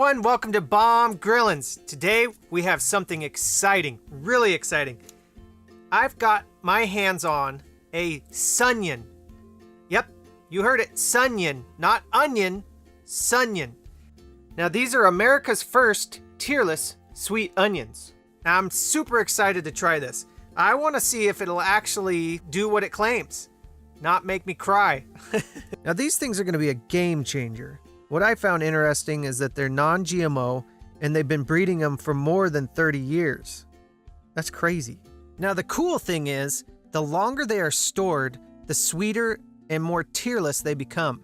everyone, welcome to Bomb Grillin'z. Today we have something exciting, really exciting. I've got my hands on a Sunion. Yep, you heard it, Sunion, not onion, Sunion. Now these are America's first tearless sweet onions. Now I'm super excited to try this. I want to see if it'll actually do what it claims, not make me cry. Now these things are going to be a game changer. What I found interesting is that they're non-GMO and they've been breeding them for more than 30 years. That's crazy. Now the cool thing is, the longer they are stored, the sweeter and more tearless they become.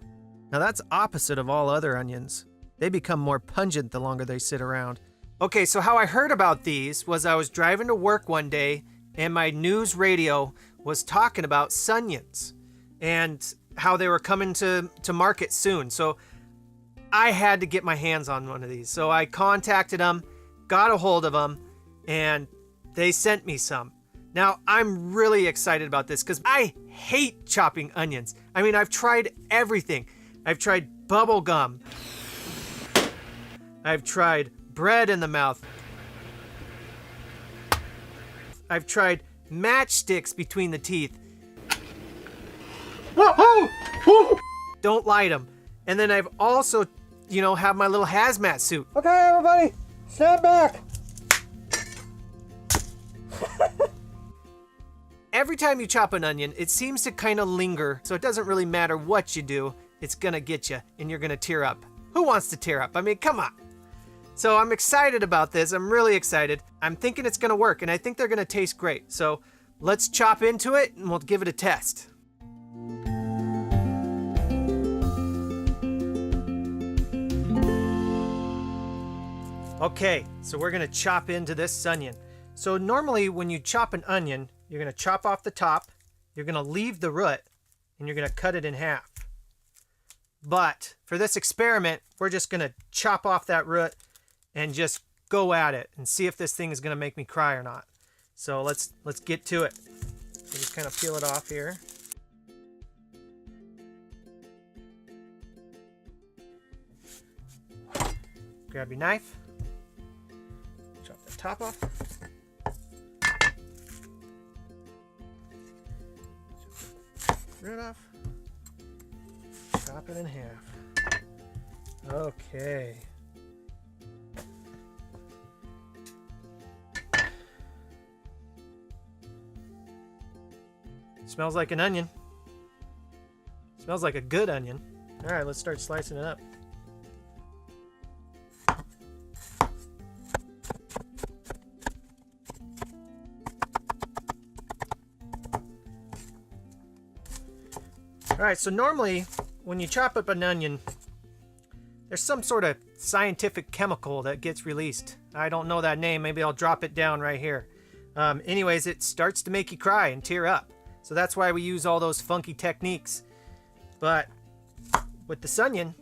Now that's opposite of all other onions. They become more pungent the longer they sit around. Okay, so how I heard about these was I was driving to work one day and my news radio was talking about Sunions and how they were coming to market soon. So I had to get my hands on one of these. So I contacted them, got a hold of them, and they sent me some. Now, I'm really excited about this because I hate chopping onions. I mean, I've tried everything. I've tried bubble gum. I've tried bread in the mouth. I've tried matchsticks between the teeth. Don't light them. And then I've also, have my little hazmat suit. Okay, everybody, stand back. Every time you chop an onion, it seems to kind of linger, so it doesn't really matter what you do, it's gonna get you, and you're gonna tear up. Who wants to tear up? I mean, come on. So I'm excited about this. I'm really excited. I'm thinking it's gonna work, and I think they're gonna taste great. So let's chop into it, and we'll give it a test. Okay, so we're gonna chop into this Sunion. So normally when you chop an onion, you're gonna chop off the top, you're gonna leave the root, and you're gonna cut it in half. But for this experiment, we're just gonna chop off that root and just go at it and see if this thing is gonna make me cry or not. So let's get to it. So just kind of peel it off here. Grab your knife. Chop the top off. Root off. Chop it in half. Okay. Smells like an onion. Smells like a good onion. All right, let's start slicing it up. All right, so normally when you chop up an onion, there's some sort of scientific chemical that gets released. I don't know that name. Maybe I'll drop it down right here. Anyways, it starts to make you cry and tear up. So that's why we use all those funky techniques. But with the Sunion,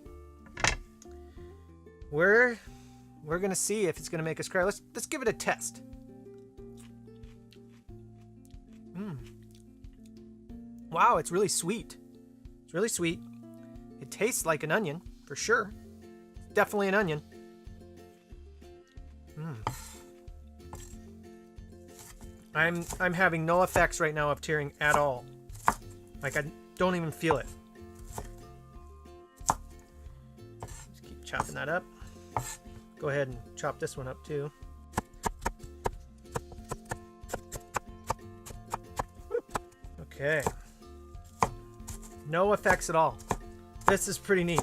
we're gonna see if it's gonna make us cry. Let's give it a test. Wow, it's really sweet. It's really sweet. It tastes like an onion, for sure. Definitely an onion. I'm having no effects right now of tearing at all. Like, I don't even feel it. Just keep chopping that up. Go ahead and chop this one up too. Okay. No effects at all. This is pretty neat.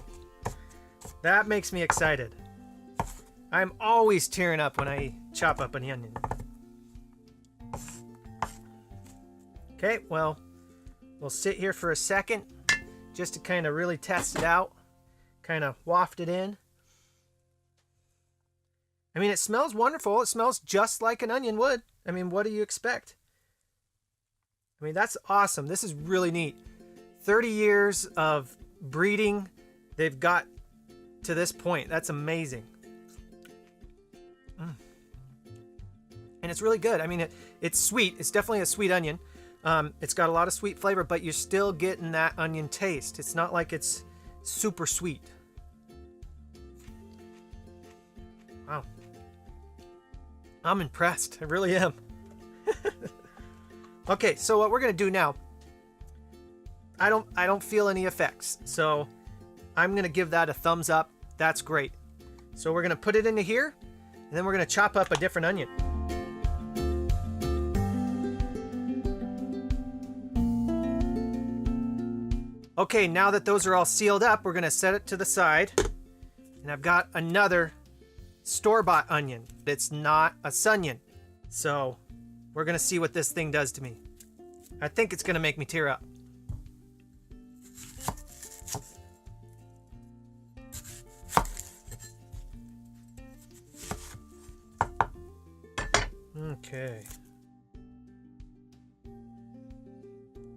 That makes me excited. I'm always tearing up when I chop up an onion. Okay, well, we'll sit here for a second just to kind of really test it out. Kind of waft it in. I mean, it smells wonderful. It smells just like an onion would. I mean, what do you expect? I mean, that's awesome. This is really neat. 30 years of breeding, they've got to this point. That's amazing. And it's really good. I mean, it's sweet. It's definitely a sweet onion. It's got a lot of sweet flavor, but you're still getting that onion taste. It's not like it's super sweet. Wow. I'm impressed. I really am. Okay, so what we're gonna do now, I don't feel any effects, so I'm gonna give that a thumbs up. That's great. So we're gonna put it into here, and then we're gonna chop up a different onion. Okay, now that those are all sealed up, we're gonna set it to the side. And I've got another store-bought onion. It's not a Sunion. So we're gonna see what this thing does to me. I think it's gonna make me tear up. Okay.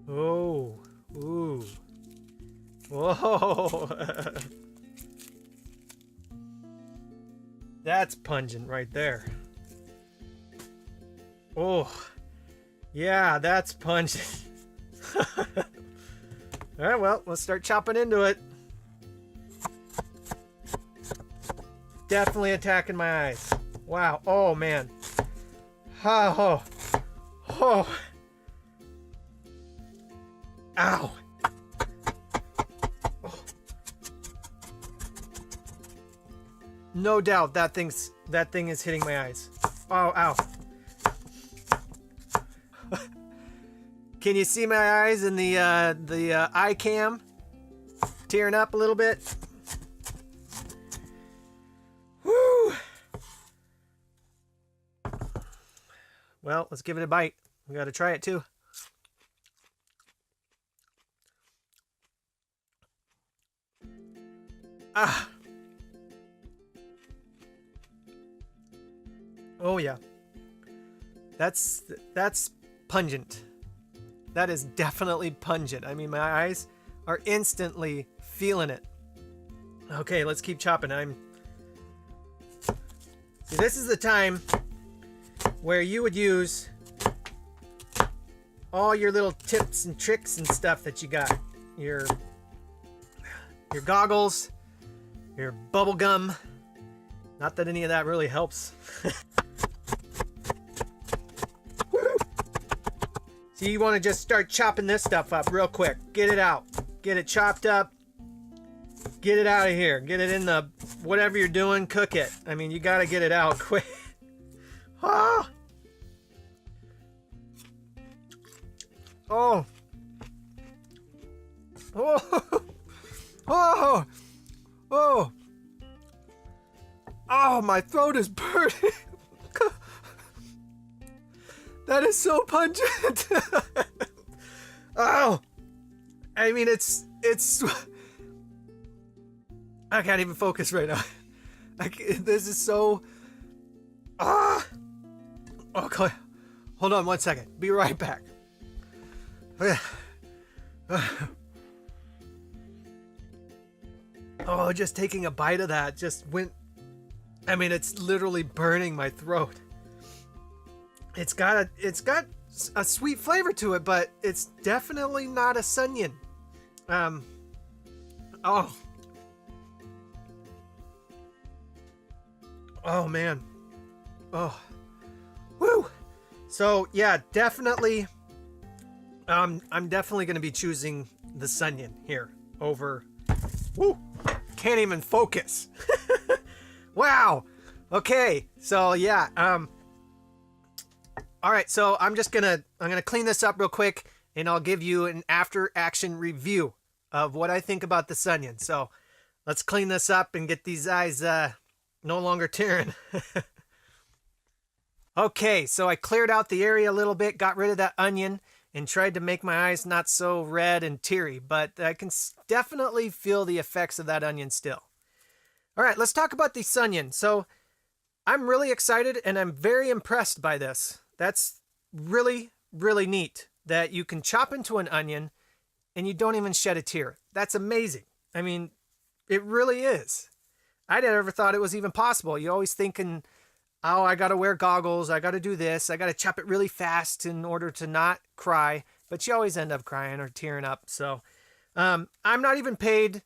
Oh, ooh. Whoa. That's pungent right there. Oh, yeah, that's pungent. All right, well, let's start chopping into it. Definitely attacking my eyes. Wow, oh man. Oh, oh. Ow. Oh. No doubt that thing is hitting my eyes. Oh, ow. Can you see my eyes in the eye cam? Tearing up a little bit. Woo! Well, let's give it a bite. We got to try it too. Ah. Oh yeah. That's pungent. That is definitely pungent. I mean, my eyes are instantly feeling it. Okay, let's keep chopping. See, this is the time where you would use all your little tips and tricks and stuff that you got. Your goggles, your bubble gum. Not that any of that really helps. So you want to just start chopping this stuff up real quick. Get it out. Get it chopped up. Get it out of here. Get it in the whatever you're doing. Cook it. I mean, you got to get it out quick. Ah! Oh. Oh. Oh. Oh. Oh, my throat is burning. That is so pungent. Oh. I mean, it's I can't even focus right now. This is so Okay. Hold on one second. Be right back. Oh, just taking a bite of that just went. I mean, it's literally burning my throat. It's got a sweet flavor to it, but it's definitely not a Sunion. Oh. Oh man. Oh. Woo. So yeah, definitely. I'm definitely going to be choosing the Sunion here over. Woo. Can't even focus. Wow. Okay. So yeah. All right. So I'm gonna clean this up real quick, and I'll give you an after action review of what I think about the Sunion. So let's clean this up and get these eyes no longer tearing. Okay. So I cleared out the area a little bit, got rid of that onion, and tried to make my eyes not so red and teary, but I can definitely feel the effects of that onion still. All right, let's talk about the Sunion. So I'm really excited and I'm very impressed by this. That's really, really neat that you can chop into an onion and you don't even shed a tear. That's amazing. I mean, it really is. I never thought it was even possible. You always thinking, oh, I got to wear goggles. I got to do this. I got to chop it really fast in order to not cry. But you always end up crying or tearing up. So I'm not even paid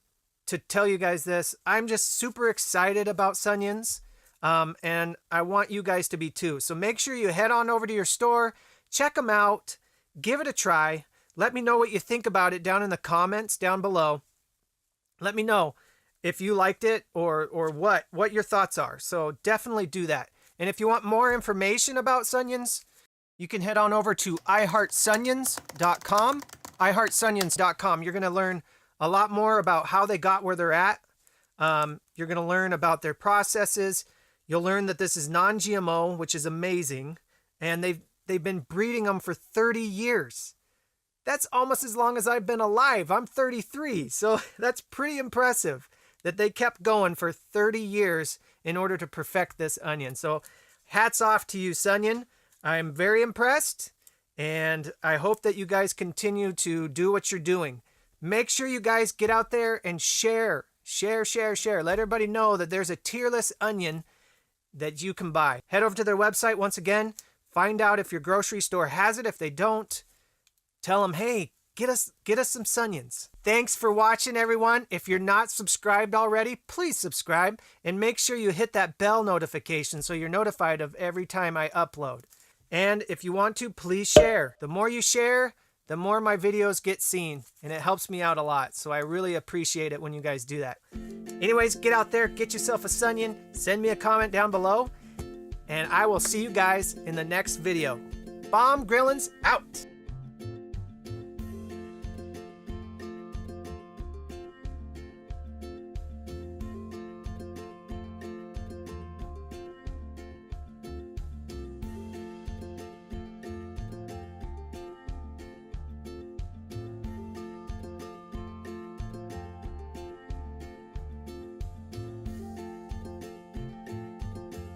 to tell you guys this. I'm just super excited about Sunions. And I want you guys to be too. So make sure you head on over to your store, check them out, give it a try. Let me know what you think about it down in the comments down below. Let me know if you liked it or what your thoughts are. So definitely do that. And if you want more information about Sunions, you can head on over to iHeartSunions.com. iHeartSunions.com. You're going to learn a lot more about how they got where they're at. You're going to learn about their processes. You'll learn that this is non-GMO, which is amazing. And they've been breeding them for 30 years. That's almost as long as I've been alive. I'm 33, so that's pretty impressive that they kept going for 30 years in order to perfect this onion. So hats off to you, Sunion. I'm very impressed, and I hope that you guys continue to do what you're doing. Make sure you guys get out there and share. Let everybody know that there's a Tearless onion that you can buy. Head over to their website once again. Find out if your grocery store has it. If they don't, tell them, hey, get us some Sunions. Thanks for watching, everyone. If you're not subscribed already, please subscribe and make sure you hit that bell notification so you're notified of every time I upload. And if you want to, please share. The more you share, the more my videos get seen, and it helps me out a lot. So I really appreciate it when you guys do that. Anyways, get out there, get yourself a Sunion, send me a comment down below, and I will see you guys in the next video. Bomb Grillin'z out.